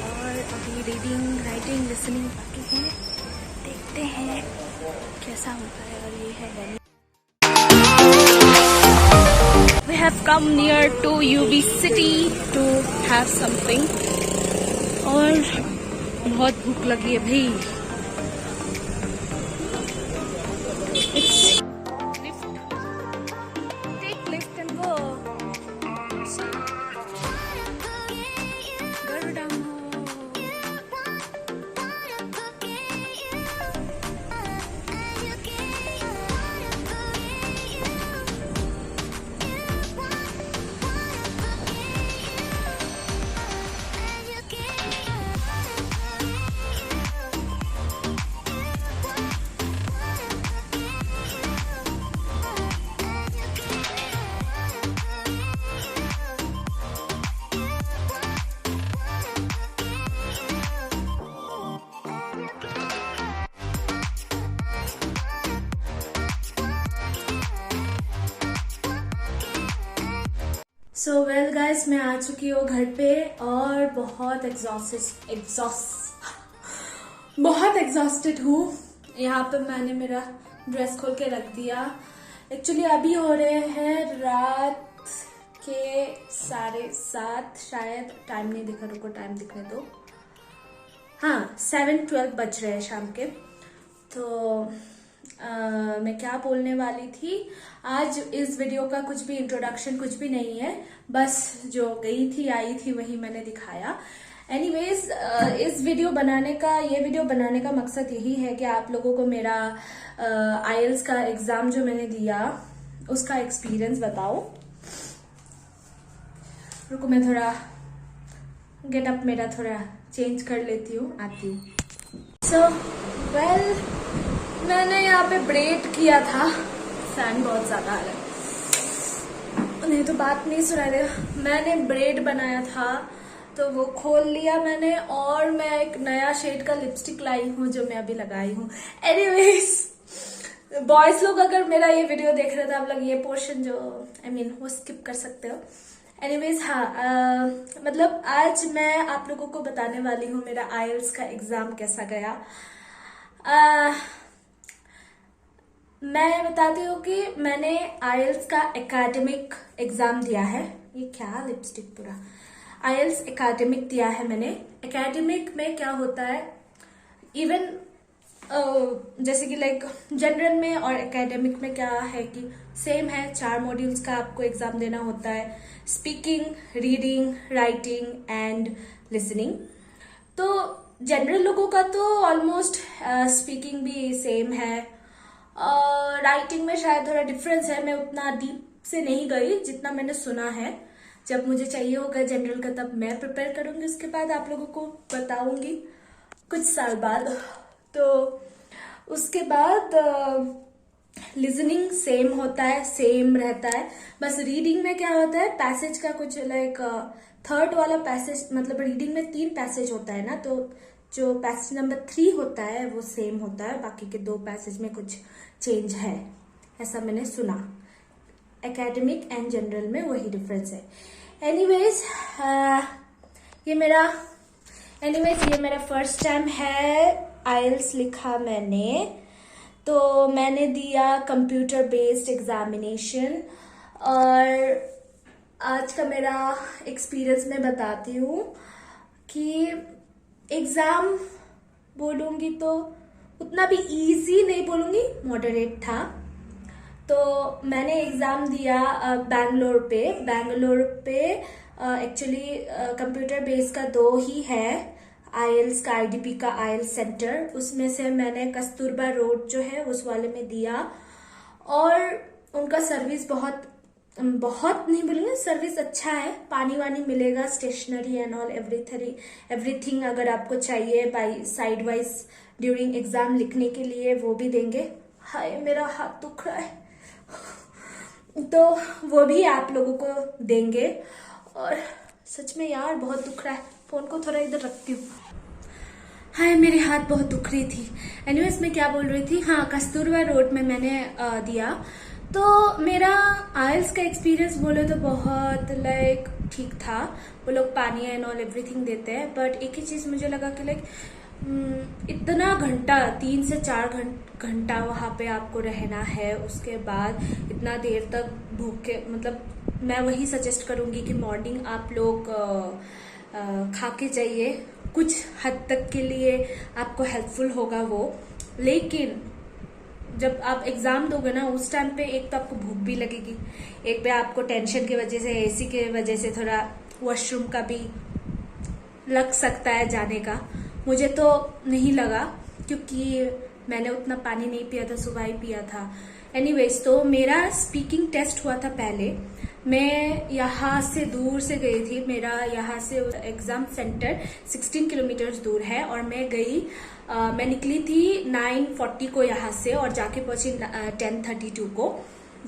और अभी reading, writing, listening बाकी है। देखते हैं कैसा होता है। और ये है daily. We have come near to UB City to have something। और बहुत भूख लगी है भाई। Take lift and go। So well guys, मैं आ चुकी हूँ घर पे और बहुत एग्जॉस्टेड हूँ। यहाँ पे मैंने मेरा ड्रेस खोल के रख दिया। एक्चुअली अभी हो रहे हैं रात के 7:30 शायद। टाइम नहीं दिखा, रुको टाइम दिखने दो। हाँ, 7:12 बज रहे हैं शाम के। तो मैं क्या बोलने वाली थी, आज इस वीडियो का कुछ भी इंट्रोडक्शन कुछ भी नहीं है, बस जो गई थी आई थी वही मैंने दिखाया। एनीवेज, ये वीडियो बनाने का मकसद यही है कि आप लोगों को मेरा आईएलटीएस का एग्जाम जो मैंने दिया उसका एक्सपीरियंस बताओ। रुको मैं थोड़ा गेटअप मेरा थोड़ा चेंज कर लेती हूँ, आती हूँ। सो वेल, मैंने यहाँ पे ब्रेड किया था। फैन बहुत ज्यादा आ रहा है, नहीं तो बात नहीं सुना देगा। मैंने ब्रेड बनाया था तो वो खोल लिया मैंने, और मैं एक नया शेड का लिपस्टिक लाई हूँ जो मैं अभी लगाई हूँ। एनीवेज, बॉयज लोग अगर मेरा ये वीडियो देख रहे थे, आप लोग ये पोर्शन जो वो स्किप कर सकते हो। एनीवेज, हाँ, मतलब आज मैं आप लोगों को बताने वाली हूँ मेरा आईएलटीएस का एग्जाम कैसा गया। मैं बताती हूँ कि मैंने आईएलटीएस का एकेडमिक एग्जाम दिया है। ये क्या लिपस्टिक पूरा, आईएलटीएस एकेडमिक दिया है मैंने। एकेडमिक में क्या होता है, इवन जैसे कि लाइक जनरल में और एकेडमिक में क्या है कि सेम है। 4 मॉड्यूल्स का आपको एग्जाम देना होता है, speaking, reading, writing and listening. तो जनरल लोगों का तो ऑलमोस्ट स्पीकिंग भी सेम है, राइटिंग में शायद थोड़ा डिफरेंस है। मैं उतना डीप से नहीं गई, जितना मैंने सुना है। जब मुझे चाहिए होगा जनरल का तब मैं प्रिपेयर करूंगी, उसके बाद आप लोगों को बताऊंगी कुछ साल बाद। तो उसके बाद लिसनिंग सेम होता है, सेम रहता है। बस रीडिंग में क्या होता है, पैसेज का कुछ लाइक थर्ड वाला पैसेज, मतलब रीडिंग में 3 पैसेज होता है ना, तो जो पैसेज नंबर 3 होता है वो सेम होता है, बाकी के 2 पैसेज में कुछ चेंज है, ऐसा मैंने सुना। एकेडमिक एंड जनरल में वही डिफरेंस है। एनीवेज, ये मेरा फर्स्ट टाइम है आईएलटीएस लिखा मैंने। तो मैंने दिया कंप्यूटर बेस्ड एग्जामिनेशन, और आज का मेरा एक्सपीरियंस मैं बताती हूँ कि एग्जाम बोलूंगी तो उतना भी इजी नहीं बोलूंगी, मॉडरेट था। तो मैंने एग्जाम दिया बैंगलोर पे। एक्चुअली कंप्यूटर बेस का 2 ही है आईएलटीएस का, आईडीपी का आईएलटीएस सेंटर। उसमें से मैंने कस्तूरबा रोड जो है उस वाले में दिया, और उनका सर्विस बहुत नहीं बोलूंगी, सर्विस अच्छा है। पानी वानी मिलेगा, स्टेशनरी एंड ऑल एवरीथिंग अगर आपको चाहिए by side wise during exam लिखने के लिए वो भी देंगे। हाय मेरा हाथ दुख रहा है, तो वो भी आप लोगों को देंगे। और सच में यार बहुत दुख रहा है, फोन को थोड़ा इधर रखती हूँ। हाय, मेरे हाथ बहुत दुख रही थी। एनीवेज, मैं क्या बोल रही थी, हाँ, कस्तूरबा रोड में मैंने दिया। तो मेरा आईएलटीएस का एक्सपीरियंस बोले तो बहुत लाइक ठीक था। वो लोग पानी एंड ऑल एवरीथिंग देते हैं, बट एक ही चीज मुझे लगा कि लाइक इतना घंटा 3 से 4 घंटा वहां पे आपको रहना है, उसके बाद इतना देर तक भूखे, मतलब मैं वही सजेस्ट करूंगी कि मॉर्निंग आप लोग खा के जाइए, कुछ हद तक के लिए आपको हेल्पफुल होगा वो। लेकिन जब आप एग्जाम दोगे ना उस टाइम पे एक तो आपको भूख भी लगेगी, एक पे आपको टेंशन की वजह से, एसी के वजह से थोड़ा वॉशरूम का भी लग सकता है जाने का। मुझे तो नहीं लगा क्योंकि मैंने उतना पानी नहीं पिया था, सुबह ही पिया था। एनीवेज, तो मेरा स्पीकिंग टेस्ट हुआ था पहले। मैं यहाँ से दूर से गई थी, मेरा यहाँ से एग्जाम सेंटर 16 किलोमीटर दूर है, और मैं गई मैं निकली थी 9:40 को यहाँ से और जाके पहुंची 10:32 को।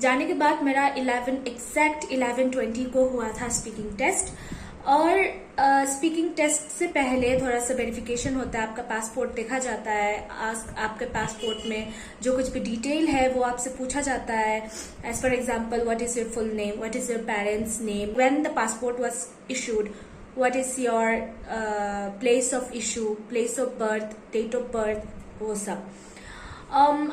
जाने के बाद मेरा 11:20 को हुआ था स्पीकिंग टेस्ट। और स्पीकिंग टेस्ट से पहले थोड़ा सा वेरिफिकेशन होता है, आपका पासपोर्ट देखा जाता है, आपके पासपोर्ट में जो कुछ भी डिटेल है वो आपसे पूछा जाता है। As for example, what is your full name, what is your parents name, when the passport was issued, what is your place of issue, place of birth, date of birth, वो सब।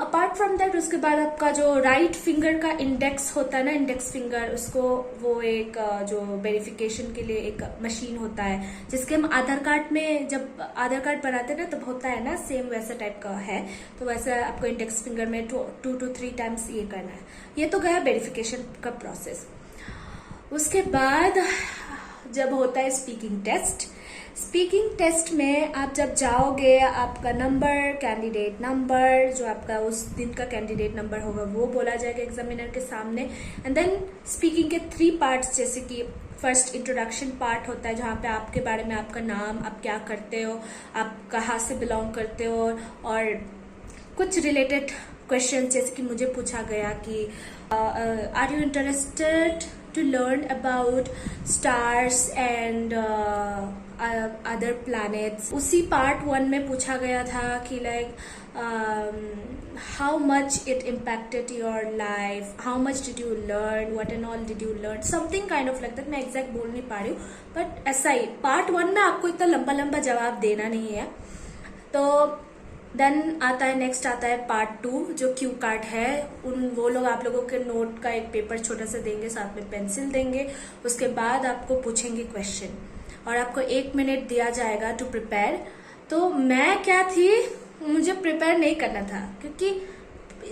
Apart from that, उसके बाद आपका जो right finger का index होता है ना, इंडेक्स फिंगर, उसको वो एक जो वेरिफिकेशन के लिए एक मशीन होता है, जिसके हम आधार कार्ड में जब आधार कार्ड बनाते हैं ना तब होता है ना, सेम वैसा टाइप का है। तो वैसा आपको इंडेक्स फिंगर में 2 to 3 टाइम्स ये करना है। ये तो गया वेरिफिकेशन का प्रोसेस। उसके बाद जब होता है स्पीकिंग टेस्ट, स्पीकिंग टेस्ट में आप जब जाओगे, आपका नंबर, कैंडिडेट नंबर, जो आपका उस दिन का कैंडिडेट नंबर होगा वो बोला जाएगा एग्जामिनर के सामने। एंड देन स्पीकिंग के 3 पार्ट्स, जैसे कि फर्स्ट इंट्रोडक्शन पार्ट होता है जहाँ पे आपके बारे में, आपका नाम, आप क्या करते हो, आप कहाँ से बिलोंग करते हो, और कुछ रिलेटेड क्वेश्चन, जैसे कि मुझे पूछा गया कि are you interested to learn about stars and other planets। उसी पार्ट 1 में पूछा गया था कि like how much it impacted your life, how much did you learn, what and all did you learn, something kind of like that। मैं exact बोल नहीं पा रही हूँ, बट ऐसा ही। पार्ट 1 में आपको इतना लंबा लंबा जवाब देना नहीं है। तो देन आता है, नेक्स्ट आता है पार्ट 2, जो क्यू कार्ड है। वो लोग आप लोगों के नोट का एक पेपर छोटा सा देंगे, साथ में पेंसिल देंगे। उसके बाद आपको पूछेंगे क्वेश्चन और आपको 1 मिनट दिया जाएगा टू प्रिपेयर। तो मैं क्या थी, मुझे प्रिपेयर नहीं करना था क्योंकि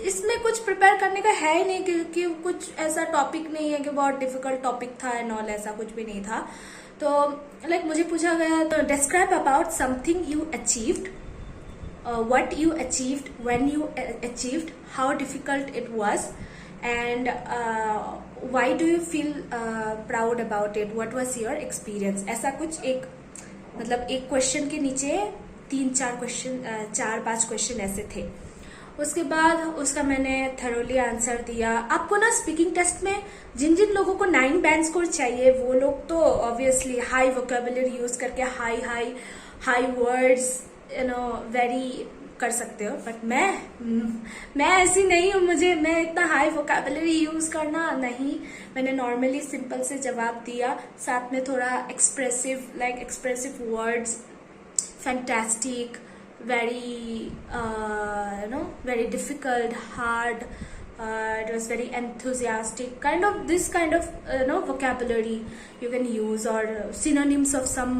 इसमें कुछ प्रिपेयर करने का है ही नहीं, क्योंकि कुछ ऐसा टॉपिक नहीं है कि बहुत डिफिकल्ट टॉपिक था एंड ऑल, ऐसा कुछ भी नहीं था। तो लाइक मुझे पूछा गया, तो describe about something you achieved, what you achieved, when you achieved, how difficult it was, and why do you feel proud about it, what was your experience। ऐसा कुछ एक, मतलब एक क्वेश्चन के नीचे 3-4 क्वेश्चन, 4-5 क्वेश्चन ऐसे थे। उसके बाद उसका मैंने थरोली आंसर दिया। आपको ना स्पीकिंग टेस्ट में जिन जिन लोगों को 9 बैंड स्कोर चाहिए, वो लोग तो ऑब्वियसली हाई वोकेबुलरी यूज करके हाई वर्ड्स वेरी कर सकते हो, बट मैं ऐसी नहीं हूँ। मैं इतना हाई वोकैबुलरी यूज करना नहीं, मैंने नॉर्मली सिंपल से जवाब दिया, साथ में थोड़ा expressive words, fantastic, very very difficult, hard, it was very enthusiastic, this kind of vocabulary you can use, or synonyms of some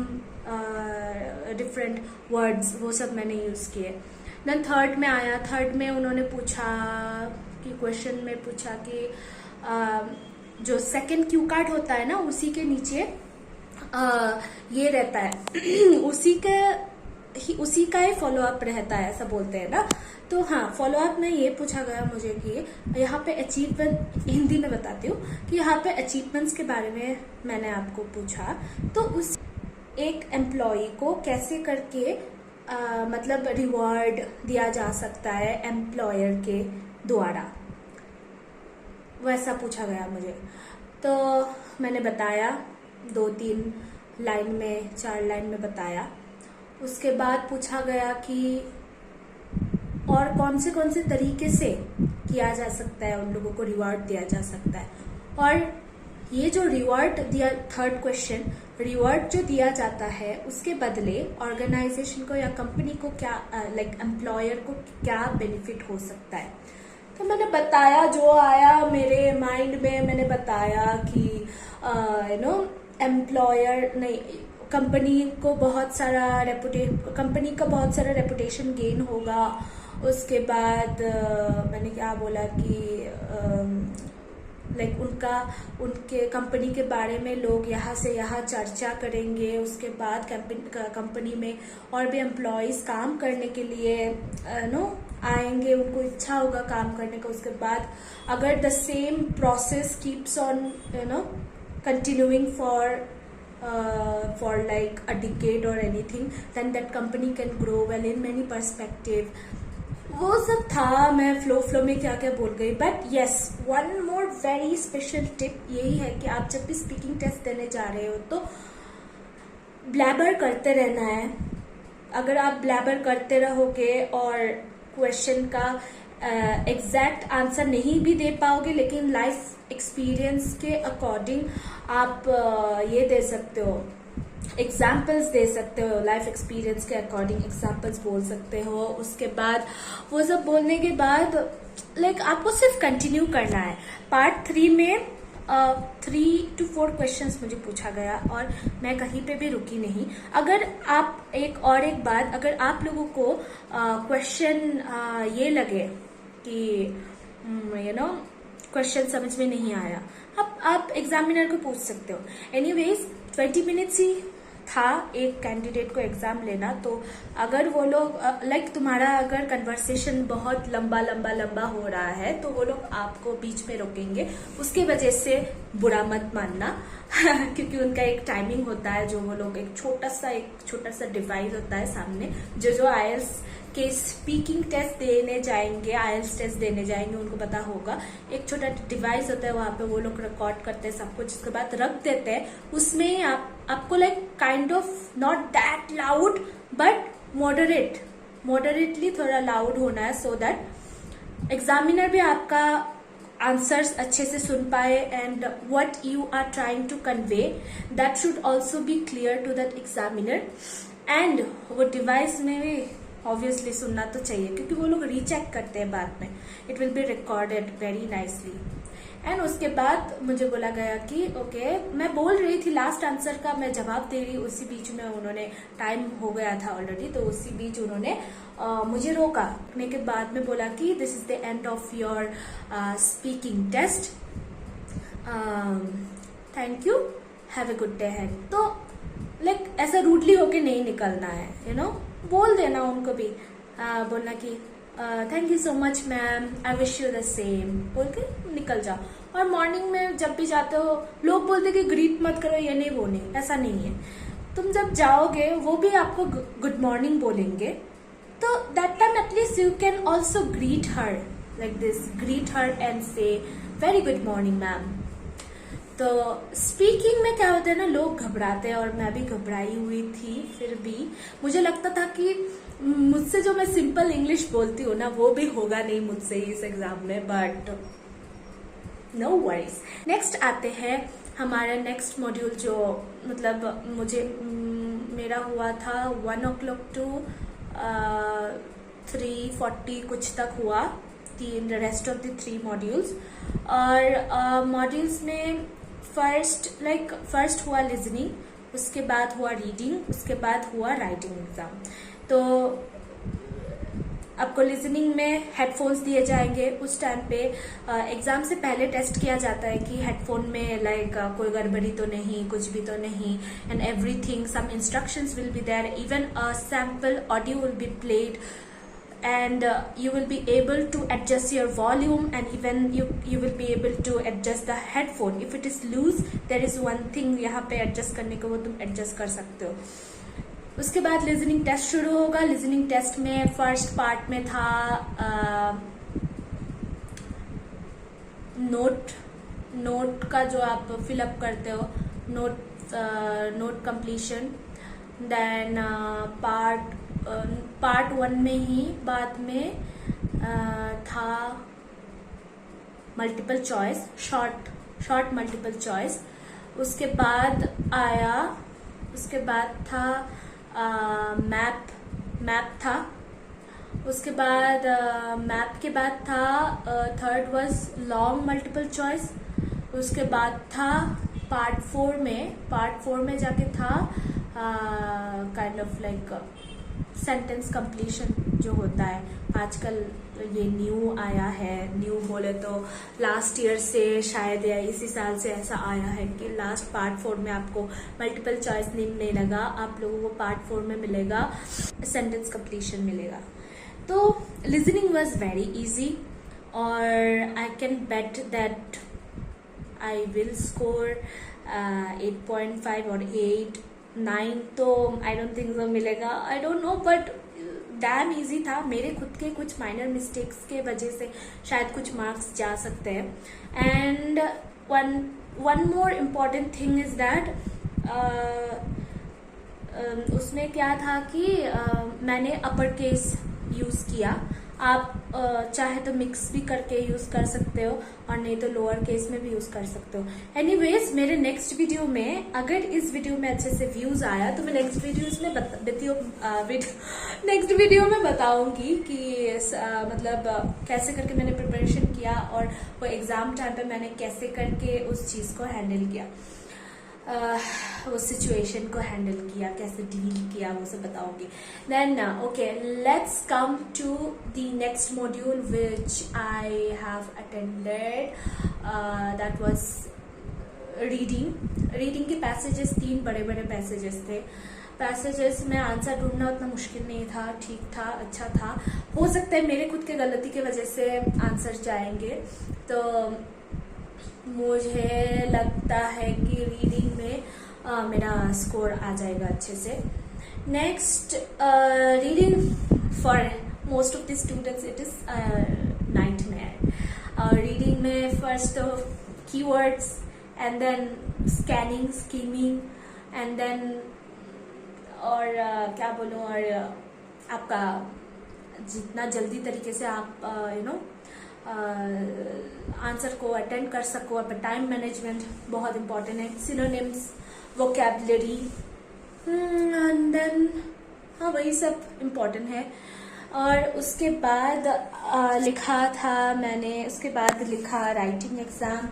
different words, वो सब मैंने यूज किए। देन थर्ड में आया, थर्ड में उन्होंने पूछा कि क्वेश्चन में पूछा कि जो सेकंड क्यू कार्ड होता है ना, उसी के नीचे ये रहता है उसी का ही फॉलो अप रहता है, ऐसा बोलते हैं ना। तो हाँ, फॉलो अप में ये पूछा गया मुझे कि यहाँ पे अचीवमेंट, हिंदी में बताती हूँ कि यहाँ पे अचीवमेंट्स के बारे में मैंने आपको पूछा, तो उस एक एम्प्लॉय को कैसे करके मतलब रिवॉर्ड दिया जा सकता है एम्प्लॉयर के द्वारा, वैसा पूछा गया मुझे। तो मैंने बताया 2-3 लाइन में, 4 लाइन में बताया। उसके बाद पूछा गया कि और कौन से तरीके से किया जा सकता है, उन लोगों को रिवॉर्ड दिया जा सकता है। और ये जो रिवॉर्ड दिया, थर्ड क्वेश्चन, रिवॉर्ड जो दिया जाता है उसके बदले ऑर्गेनाइजेशन को या कंपनी को क्या, लाइक एम्प्लॉयर को क्या बेनिफिट हो सकता है। तो मैंने बताया, जो आया मेरे माइंड में मैंने बताया कि एम्प्लॉयर नहीं, कंपनी को बहुत सारा कंपनी का बहुत सारा रेपुटेशन गेन होगा। उसके बाद मैंने क्या बोला कि लाइक उनके कंपनी के बारे में लोग यहाँ से यहाँ चर्चा करेंगे। उसके बाद कंपनी में और भी एम्प्लॉयज काम करने के लिए आएंगे, उनको इच्छा होगा काम करने का। उसके बाद अगर the same process keeps on continuing for like a decade or anything, then that company can grow well in many perspective। वो सब था, मैं फ्लो में क्या क्या बोल गई। But yes, one more very special tip यही है कि आप जब भी स्पीकिंग टेस्ट देने जा रहे हो तो ब्लैबर करते रहना है। अगर आप ब्लैबर करते रहोगे और क्वेश्चन का एग्जैक्ट आंसर नहीं भी दे पाओगे, लेकिन लाइफ एक्सपीरियंस के अकॉर्डिंग आप ये दे सकते हो, एग्जाम्पल्स दे सकते हो, लाइफ एक्सपीरियंस के अकॉर्डिंग एग्जाम्पल्स बोल सकते हो। उसके बाद वो सब बोलने के बाद लाइक आपको सिर्फ कंटिन्यू करना है। पार्ट 3 में 3 to 4 क्वेश्चंस मुझे पूछा गया और मैं कहीं पे भी रुकी नहीं। अगर आप एक बात, अगर आप लोगों को क्वेश्चन ये लगे कि क्वेश्चन समझ में नहीं आया, आप एग्जामिनर को पूछ सकते हो। एनीवेज 20 मिनट्स ही था एक कैंडिडेट को एग्जाम लेना। तो अगर वो लोग लाइक तुम्हारा अगर कन्वर्सेशन बहुत लंबा हो रहा है तो वो लोग आपको बीच में रोकेंगे, उसकी वजह से बुरा मत मानना क्योंकि उनका एक टाइमिंग होता है, जो वो लोग एक छोटा सा डिवाइस होता है सामने, जो आईएल्स के स्पीकिंग टेस्ट देने जाएंगे, आईएल्स टेस्ट देने जाएंगे, उनको पता होगा। एक छोटा डिवाइस होता है, वहां पे वो लोग रिकॉर्ड करते हैं सब कुछ, उसके बाद रख देते हैं। उसमें आपको like kind of not that loud but moderately थोड़ा लाउड होना है, सो दैट एग्जामिनर भी आपका आंसर्स अच्छे से सुन पाए and what you are trying to convey that should also be clear to that examiner. And वो डिवाइस में भी ऑब्वियसली सुनना तो चाहिए, क्योंकि वो लोग रीचेक करते हैं बाद में। It will be recorded very nicely. And उसके बाद मुझे बोला गया कि ओके, मैं बोल रही थी लास्ट आंसर का, मैं जवाब दे रही, उसी बीच में उन्होंने, टाइम हो गया था ऑलरेडी, तो उसी बीच उन्होंने मुझे रोकने के बाद में बोला कि this is the end of your speaking test, thank you, have a good day हेड। तो लाइक ऐसा रूडली होके नहीं निकलना है, बोल देना उनको भी, बोलना कि thank you so much ma'am, I wish you the same, बोल के निकल जाओ। और मॉर्निंग में जब भी जाते हो, लोग बोलते कि ग्रीट मत करो, ये नहीं, वो नहीं, ऐसा नहीं है। तुम जब जाओगे वो भी आपको गुड मॉर्निंग बोलेंगे, तो that time at least you can also greet her like this, greet her and से वेरी गुड मॉर्निंग मैम। तो स्पीकिंग में क्या होता है ना, लोग घबराते हैं और मैं भी घबराई हुई थी। फिर भी मुझे लगता था कि मुझसे जो मैं सिंपल इंग्लिश बोलती हूँ ना, वो भी होगा नहीं मुझसे इस एग्जाम में, बट नो वरीज। नेक्स्ट आते हैं हमारा नेक्स्ट मॉड्यूल, जो मतलब मेरा हुआ था 1 o'clock to 3:40 कुछ तक हुआ, रेस्ट ऑफ द 3 मॉड्यूल्स। और मॉड्यूल्स में फर्स्ट हुआ लिसनिंग, उसके बाद हुआ रीडिंग, उसके बाद हुआ राइटिंग एग्जाम। तो आपको लिसनिंग में हेडफोन्स दिए जाएंगे। उस टाइम पे एग्जाम से पहले टेस्ट किया जाता है कि हेडफोन में लाइक कोई गड़बड़ी तो नहीं, कुछ भी तो नहीं, and everything, some instructions will be there, even a sample audio will be played, and you will be able to adjust your volume, and even you will be able to adjust the headphone if it is loose. there is one thing यहाँ पे adjust करने को, वो तुम adjust कर सकते हो। उसके बाद लिसनिंग टेस्ट शुरू होगा। लिसनिंग टेस्ट में फर्स्ट पार्ट में था नोट का जो आप फिलअप करते हो, नोट कंप्लीशन। देन पार्ट 1 में ही बाद में था multiple choice, short multiple choice. उसके बाद था मैप था। उसके बाद मैप के बाद था third was long multiple choice. उसके बाद था पार्ट फोर में जाके था kind of like sentence completion जो होता है। आजकल ये न्यू आया है, न्यू बोले तो लास्ट ईयर से शायद या इसी साल से ऐसा आया है कि लास्ट पार्ट 4 में आपको मल्टीपल चॉइस नहीं मिलेगा, आप लोगों को पार्ट 4 में मिलेगा सेंटेंस कंप्लीशन मिलेगा। तो लिसनिंग वाज वेरी इजी और I can bet that I will score 8.5 और 8, 9 तो आई डोंट थिंक सो मिलेगा, I don't know, but dam easy था। मेरे खुद के कुछ माइनर मिस्टेक्स के वजह से शायद कुछ मार्क्स जा सकते हैं। And one more important thing is that उसमें क्या था कि मैंने अपर केस यूज किया। आप चाहे तो मिक्स भी करके यूज कर सकते हो और नहीं तो लोअर केस में भी यूज कर सकते हो। एनीवेज, मेरे नेक्स्ट वीडियो में अगर इस वीडियो में अच्छे से व्यूज आया तो मैं नेक्स्ट वीडियो में बताऊंगी कि मतलब कैसे करके मैंने प्रिपरेशन किया और वो एग्जाम टाइम पे मैंने कैसे करके उस चीज को हैंडल किया, उस सिचुएशन को हैंडल किया, कैसे डील किया, वो सब बताऊंगी। Then okay, let's come to the next module which I have attended, that was reading के पैसेजेस, 3 बड़े बड़े पैसेजेस थे। पैसेजेस में आंसर ढूंढना उतना मुश्किल नहीं था, ठीक था, अच्छा था। हो सकता है मेरे खुद के गलती की वजह से आंसर जाएंगे, तो मुझे लगता है कि रीडिंग में मेरा स्कोर आ जाएगा अच्छे से। Next, reading for most of the students it is nightmare. Reading में फर्स्ट तो keywords and then skimming and then और क्या बोलूं, और आपका जितना जल्दी तरीके से आप आंसर को अटेंड कर सको, अपना टाइम मैनेजमेंट बहुत इंपॉर्टेंट है। सिनोनिम्स, वोकैबुलरी एंड देन हाँ वही सब इम्पोर्टेंट है। और उसके बाद लिखा था मैंने, उसके बाद लिखा writing exam.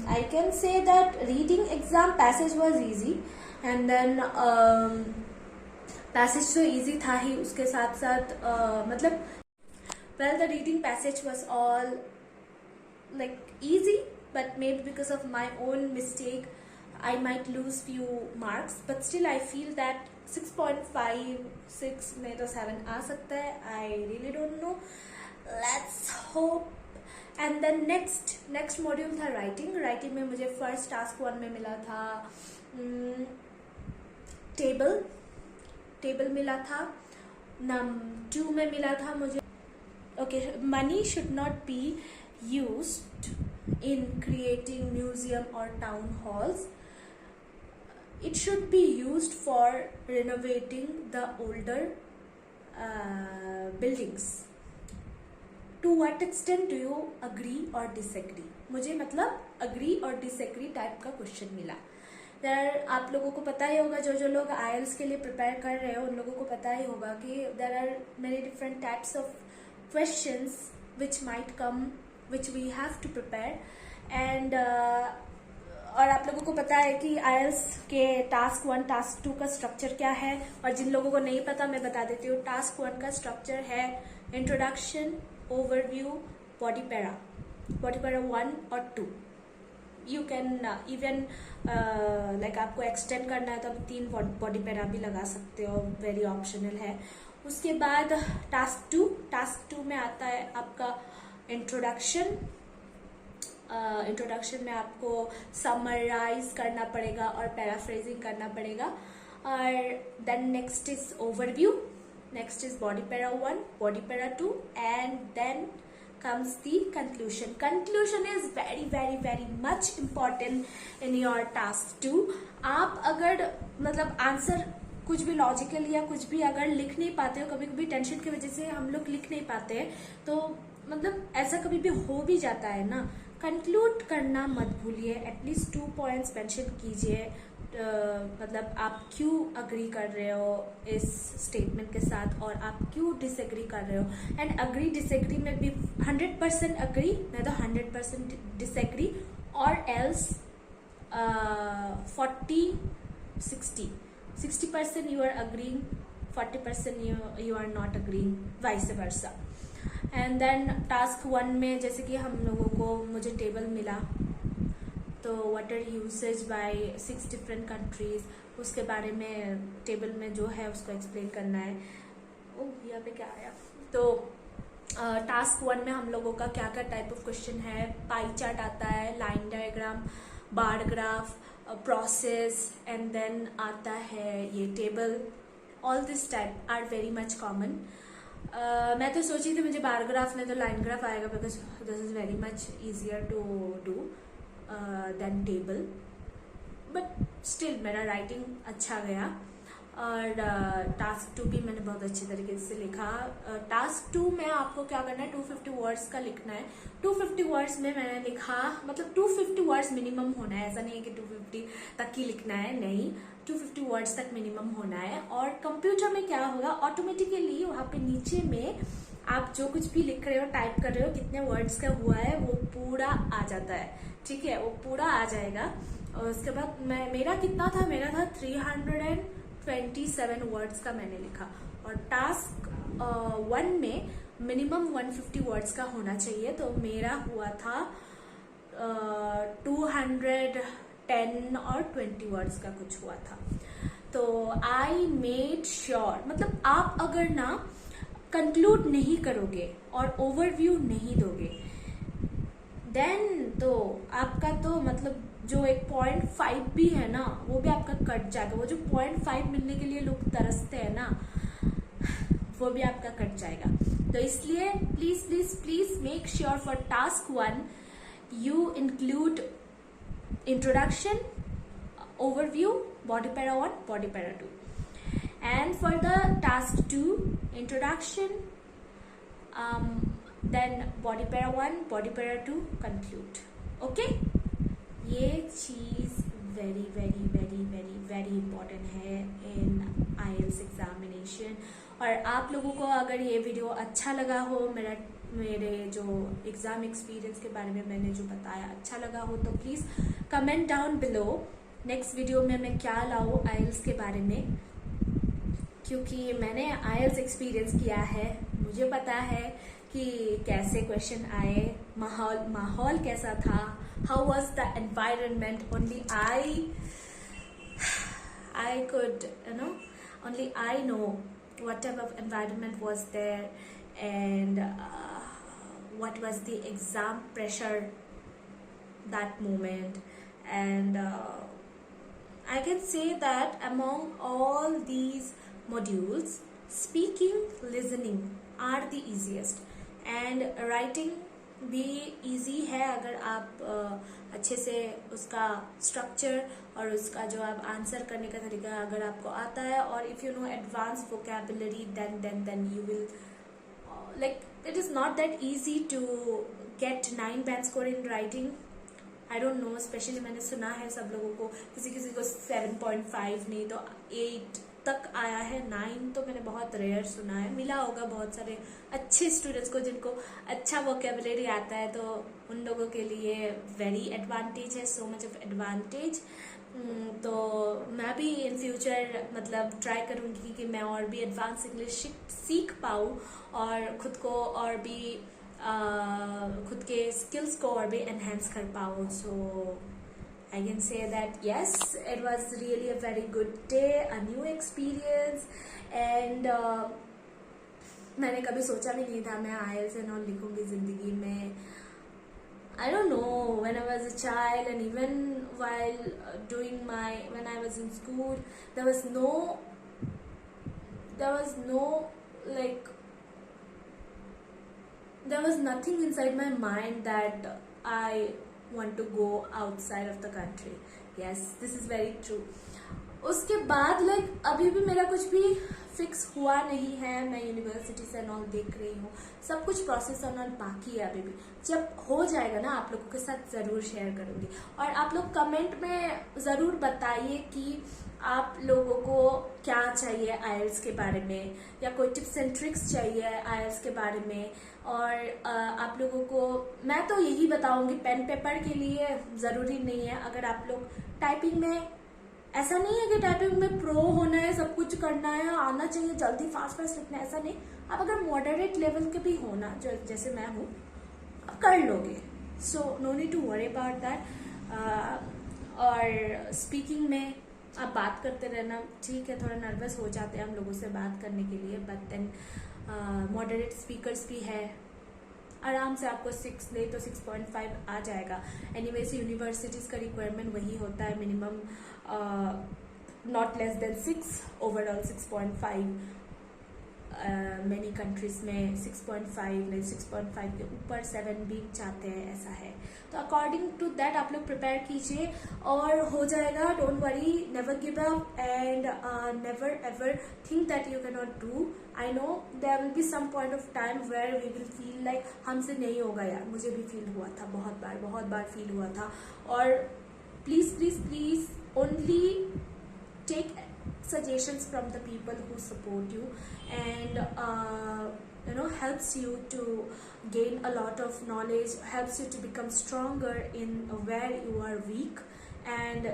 I can say that reading exam passage was easy and then passage तो इजी था ही, उसके साथ साथ मतलब well, the reading passage was all like easy, but maybe because of my own mistake I might lose few marks, but still I feel that 6.5 6 में तो 7 आ सकता है, I really don't know, let's hope। and then next module था writing में मुझे first task 1 में मिला था टेबल मिला था, नंबर 2 में मिला था मुझे okay, money should not be used in creating museum or town halls. It should be used for renovating the older buildings. To what extent do you agree or disagree? मुझे मतलब agree और disagree type का question मिला। आप लोगों को पता ही होगा, जो लोग IELTS के लिए प्रिपेयर कर रहे हो उन लोगों को पता ही होगा कि there are many different types of questions which might come which we have to prepare and और आप लोगों को पता है कि IELTS के टास्क 1 टास्क 2 का स्ट्रक्चर क्या है, और जिन लोगों को नहीं पता मैं बता देती हूँ। टास्क 1 का स्ट्रक्चर है इंट्रोडक्शन, ओवरव्यू, बॉडी पैरा 1 और 2। यू कैन इवन लाइक आपको एक्सटेंड करना है तो आप 3 बॉडी पैरा भी लगा सकते हो, वेरी ऑप्शनल है। उसके बाद टास्क 2 में आता है आपका इंट्रोडक्शन में आपको समराइज करना पड़ेगा और पैराफ्रेजिंग करना पड़ेगा। और then next is overview, next is body para 1, body para 2 and then comes the conclusion. Conclusion is very much important in your task 2। आप अगर मतलब आंसर कुछ भी लॉजिकल या कुछ भी अगर लिख नहीं पाते हो, कभी कभी टेंशन की वजह से हम लोग लिख नहीं पाते हैं, तो मतलब ऐसा कभी भी हो भी जाता है ना, कंक्लूड करना मत भूलिए, एटलीस्ट 2 पॉइंट्स मेंशन कीजिए, मतलब आप क्यों अग्री कर रहे हो इस स्टेटमेंट के साथ और आप क्यों डिसएग्री कर रहे हो। एंड अग्री डिसएग्री में भी 100% अग्री नहीं तो 100% डिसएग्री, और else 60% you are agreeing, 40% you are not agreeing, vice versa. And then task 1 में जैसे कि हम लोगों को मुझे टेबल मिला, तो water usage by 6 different countries, उसके बारे में टेबल में जो है उसको एक्सप्लेन करना है। ओह यहाँ पे क्या आया, तो टास्क 1 में हम लोगों का क्या क्या टाइप ऑफ क्वेश्चन है, पाई चार्ट आता है, line diagram, bar graph, process, and then आता है ये table. All this type are very much common. मैं तो सोची थी मुझे बार ग्राफ नहीं तो लाइन ग्राफ आएगा, because this is very much easier to do than table, but still मेरा राइटिंग अच्छा गया। और टास्क 2 भी मैंने बहुत अच्छे तरीके से लिखा। टास्क 2 में आपको क्या करना है, 250 वर्ड्स का लिखना है। 250 वर्ड्स में मैंने लिखा, मतलब 250 वर्ड्स मिनिमम होना है, ऐसा नहीं है कि 250 तक ही लिखना है, नहीं, 250 वर्ड्स तक मिनिमम होना है। और कंप्यूटर में क्या होगा, ऑटोमेटिकली वहाँ पे नीचे में आप जो कुछ भी लिख रहे हो, टाइप कर रहे हो, कितने वर्ड्स का हुआ है वो पूरा आ जाता है, ठीक है, वो पूरा आ जाएगा। और उसके बाद मेरा कितना था, मेरा था 327 वर्ड्स का मैंने लिखा। और टास्क 1 में मिनिमम 150 वर्ड्स का होना चाहिए, तो मेरा हुआ था 210 और 20 वर्ड्स का कुछ हुआ था। तो आई मेड श्योर, मतलब आप अगर ना कंक्लूड नहीं करोगे और ओवरव्यू नहीं दोगे, देन तो आपका तो मतलब जो एक 0.5 भी है ना, वो भी आपका कट जाएगा। वो जो 0.5 मिलने के लिए लोग तरसते हैं ना, वो भी आपका कट जाएगा। तो इसलिए please please please make sure for task 1 you include introduction, overview, body para 1, body para 2, and for the task 2 introduction, then body para 1, body para 2, conclude. Okay, ये चीज very very very very very important है इन IELTS examination. और आप लोगों को अगर ये video अच्छा लगा हो, मेरे जो एग्जाम एक्सपीरियंस के बारे में मैंने जो बताया अच्छा लगा हो, तो please comment down below next video में मैं क्या लाऊं IELTS के बारे में, क्योंकि मैंने IELTS एक्सपीरियंस किया है, मुझे पता है कि कैसे क्वेश्चन आए, माहौल कैसा था, how was the environment. Only I could, only I know what type of environment was there, and what was the exam pressure that moment. And I can say that among all these modules, speaking, listening are the easiest, and writing भी easy है अगर आप अच्छे से उसका structure और उसका जो आप आंसर करने का तरीका अगर आपको आता है, और if you know advance vocabulary, then you will like it is not that easy to get 9 band score in writing. I don't know, specially मैंने सुना है सब लोगों को, किसी को 7.5 नहीं तो 8 तक आया है, 9 तो मैंने बहुत रेयर सुना है। मिला होगा बहुत सारे अच्छे स्टूडेंट्स को जिनको अच्छा वोकैबुलरी आता है, तो उन लोगों के लिए वेरी एडवांटेज है, सो मच ऑफ एडवांटेज। तो मैं भी इन फ्यूचर मतलब ट्राई करूँगी कि मैं और भी एडवांस इंग्लिश सीख पाऊँ और खुद को और भी खुद के स्किल्स को और भी एनहेंस कर पाऊँ। सो I can say that yes, it was really a very good day, a new experience, and मैंने कभी सोचा भी नहीं था मैं IELTS and all लिखूंगी जिंदगी में। I don't know, when I was a child and even while when I was in school, there was nothing inside my mind that I want to go outside of the country. Yes, this is very true. उसके बाद like अभी भी मेरा कुछ भी fix हुआ नहीं है। मैं यूनिवर्सिटी से नॉल देख रही हूँ, सब कुछ प्रोसेस ऑन बाकी है अभी भी। जब हो जाएगा ना आप लोगों के साथ जरूर शेयर करूंगी। और आप लोग कमेंट में जरूर बताइए कि आप लोगों को क्या चाहिए आईएलटीएस के बारे में, या कोई टिप्स एंड ट्रिक्स चाहिए आईएलटीएस के बारे में। और आप लोगों को मैं तो यही बताऊंगी, पेन पेपर के लिए जरूरी नहीं है। अगर आप लोग टाइपिंग में, ऐसा नहीं है कि टाइपिंग में प्रो होना है, सब कुछ करना है, आना चाहिए, जल्दी फास्ट फास्ट लिखना है, ऐसा नहीं। आप अगर मॉडरेट लेवल के भी होना, जो जैसे मैं हूँ, आप कर लोगे। So no need to worry about that. और स्पीकिंग में आप बात करते रहना, ठीक है, थोड़ा नर्वस हो जाते हैं हम लोगों से बात करने के लिए, बट देन मॉडरेट स्पीकर्स भी है, आराम से आपको 6 नहीं तो 6.5 आ जाएगा। एनीवेज यूनिवर्सिटीज का रिक्वायरमेंट वही होता है, minimum not less than 6, overall 6.5। Many countries में 6.5 नहीं 6.5 के ऊपर 7 भी चाहते हैं, ऐसा है। तो अकॉर्डिंग टू दैट आप लोग प्रिपेयर कीजिए और हो जाएगा। Don't worry, never give up and never ever think that you can not do. I know there will be some point of time where we will feel like हमसे नहीं होगा यार। मुझे भी फील हुआ था, बहुत बार फील हुआ था। और please please please only take suggestions from the people who support you and helps you to gain a lot of knowledge, helps you to become stronger in where you are weak, and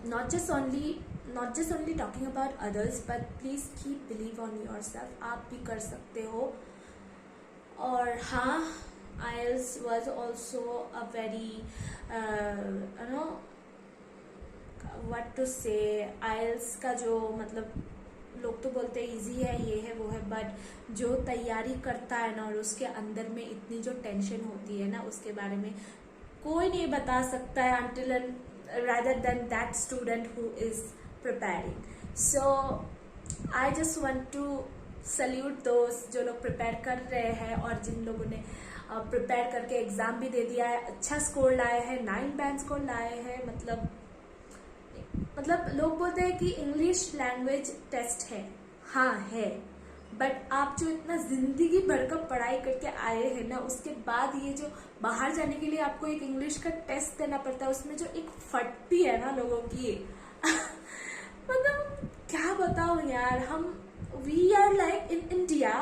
not just only talking about others, but please keep believe on yourself. आप भी कर सकते हो। और हाँ, IELTS was also a very what to say, IELTS का जो मतलब लोग तो बोलते हैं इजी है, ये है वो है, बट जो तैयारी करता है ना और उसके अंदर में इतनी जो टेंशन होती है ना, उसके बारे में कोई नहीं बता सकता है until and rather than that student who is preparing. So I just want to salute those जो लोग प्रिपेयर कर रहे हैं और जिन लोगों ने प्रिपेयर करके एग्जाम भी दे दिया है, अच्छा स्कोर लाए हैं, 9 बैंड स्कोर लाए हैं। मतलब लोग बोलते हैं कि इंग्लिश लैंग्वेज टेस्ट है, हाँ है, बट आप जो इतना जिंदगी भर का पढ़ाई करके आए हैं ना, उसके बाद ये जो बाहर जाने के लिए आपको एक इंग्लिश का टेस्ट देना पड़ता है, उसमें जो एक फटती है ना लोगों की मतलब क्या बताऊं यार। हम we are like in India,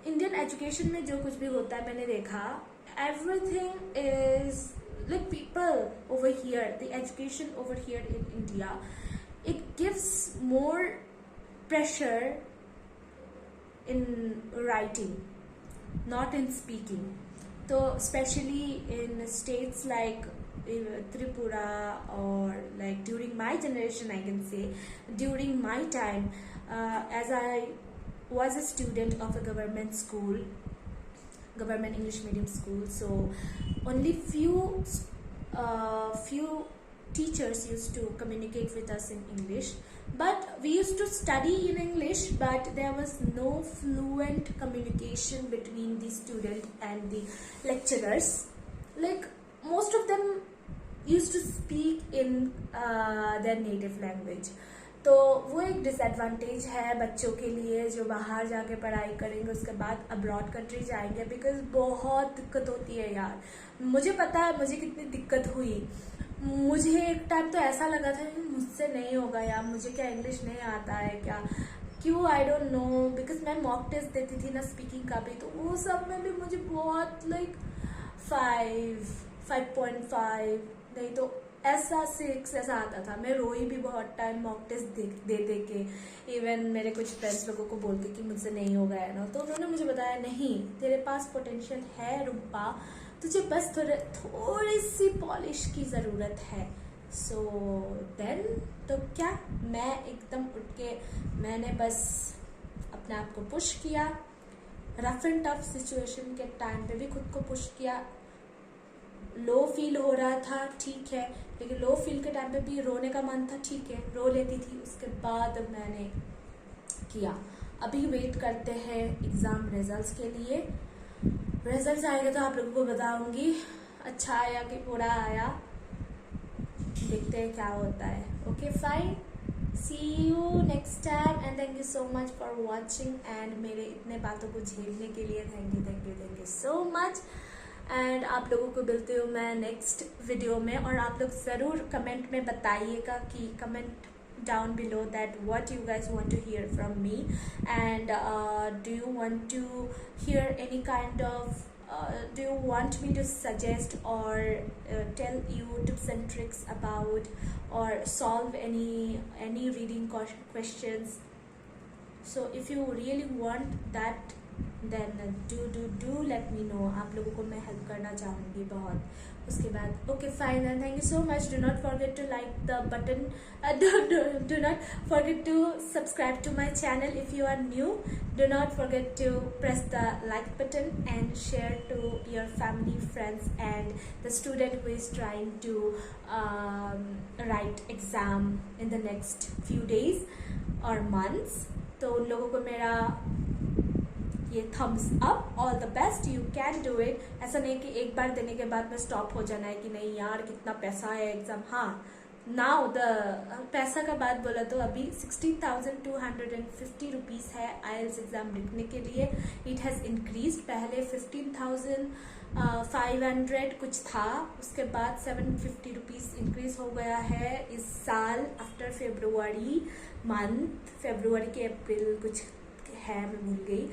Indian education में जो कुछ भी होता है मैंने देखा, everything is like people over here, the education over here in India, it gives more pressure in writing, not in speaking. So especially in states like Tripura, or like during my generation, I can say during my time, as I was a student of a government school, government English medium school, so only few teachers used to communicate with us in English, but we used to study in English, but there was no fluent communication between the student and the lecturers. Like most of them used to speak in their native language. तो वो एक disadvantage है बच्चों के लिए जो बाहर जाके पढ़ाई करेंगे, उसके बाद अब्रॉड कंट्री जाएंगे, बिकॉज बहुत दिक्कत होती है यार। मुझे पता है मुझे कितनी दिक्कत हुई। मुझे एक टाइम तो ऐसा लगा था कि मुझसे नहीं होगा यार, मुझे क्या इंग्लिश नहीं आता है क्या, क्यों, आई डोंट नो, बिकॉज मैं मॉक टेस्ट देती थी ना स्पीकिंग का भी, तो वो सब में भी मुझे बहुत लाइक 5.5 नहीं तो ऐसा 6 ऐसा आता था। मैं रोई भी बहुत टाइम मॉक टेस्ट दे के, इवन मेरे कुछ फ्रेंड्स लोगों को बोल के कि मुझसे नहीं होगा है ना, तो उन्होंने मुझे बताया नहीं, तेरे पास पोटेंशियल है रुम्पा, तुझे बस थोड़ी सी पॉलिश की ज़रूरत है। सो देन तो क्या, मैं एकदम उठ के मैंने बस अपने आप को पुश किया। रफ एंड टफ सिचुएशन के टाइम पे भी खुद को पुश किया। लो फील हो रहा था, ठीक है, लेकिन लो फील के टाइम पे भी रोने का मन था, ठीक है, रो लेती थी। उसके बाद मैंने किया। अभी वेट करते हैं एग्ज़ाम रिजल्ट्स के लिए। रिजल्ट्स आएगा तो आप लोगों को बताऊंगी अच्छा आया कि बुरा आया, देखते हैं क्या होता है। Okay, fine. See you next time and thank you so much for watching and मेरे इतने बातों को झेलने के लिए thank you so much. And आप लोगों को मिलती हूँ मैं नेक्स्ट वीडियो में, और आप लोग ज़रूर कमेंट में बताइएगा कि comment down below that what you guys want to hear from me, and do you want to hear any kind of do you want me to suggest or tell you tips and tricks about or solve any reading questions? So if you really want that, then do let me know. आप लोगों को मैं help करना चाहूँगी बहुत. उसके बाद okay fine and thank you so much. Do not forget to like the button. Do not forget to subscribe to my channel if you are new. Do not forget to press the like button and share to your family, friends, and the student who is trying to write exam in the next few days or months. तो उन लोगों को मेरा ये thumbs up, all the best, you can do it. ऐसा नहीं कि एक बार देने के बाद में स्टॉप हो जाना है कि नहीं यार कितना पैसा है एग्जाम. हाँ, नाउ द पैसा का बात बोला तो अभी 16,250 रुपीज़ है IELTS एग्जाम लिखने के लिए. It has increase. पहले 15,500 कुछ था, उसके बाद 750 रुपीज़ इंक्रीज हो गया है इस साल आफ्टर फेब्रुवरी मंथ. फेब्रुवरी के अप्रैल कुछ है, मैं भूल गई.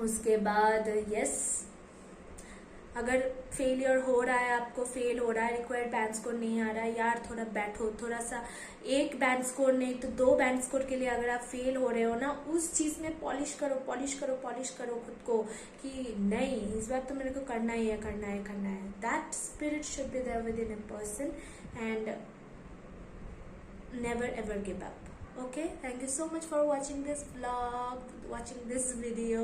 उसके बाद यस, अगर फेलियर हो रहा है, आपको फेल हो रहा है, रिक्वायर्ड बैंड स्कोर नहीं आ रहा है, यार थोड़ा बैठो, थोड़ा सा एक बैंड स्कोर नहीं तो 2 बैंड स्कोर के लिए अगर आप फेल हो रहे हो ना, उस चीज़ में पॉलिश करो खुद को कि नहीं इस बार तो मेरे को करना ही है. That spirit should be there within a person and never ever give up. Okay, thank you so much for watching this vlog, watching this video.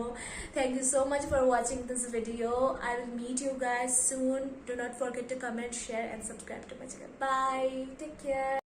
Thank you so much for watching this video. I will meet you guys soon. Do not forget to comment, share and subscribe to my channel. Bye, take care.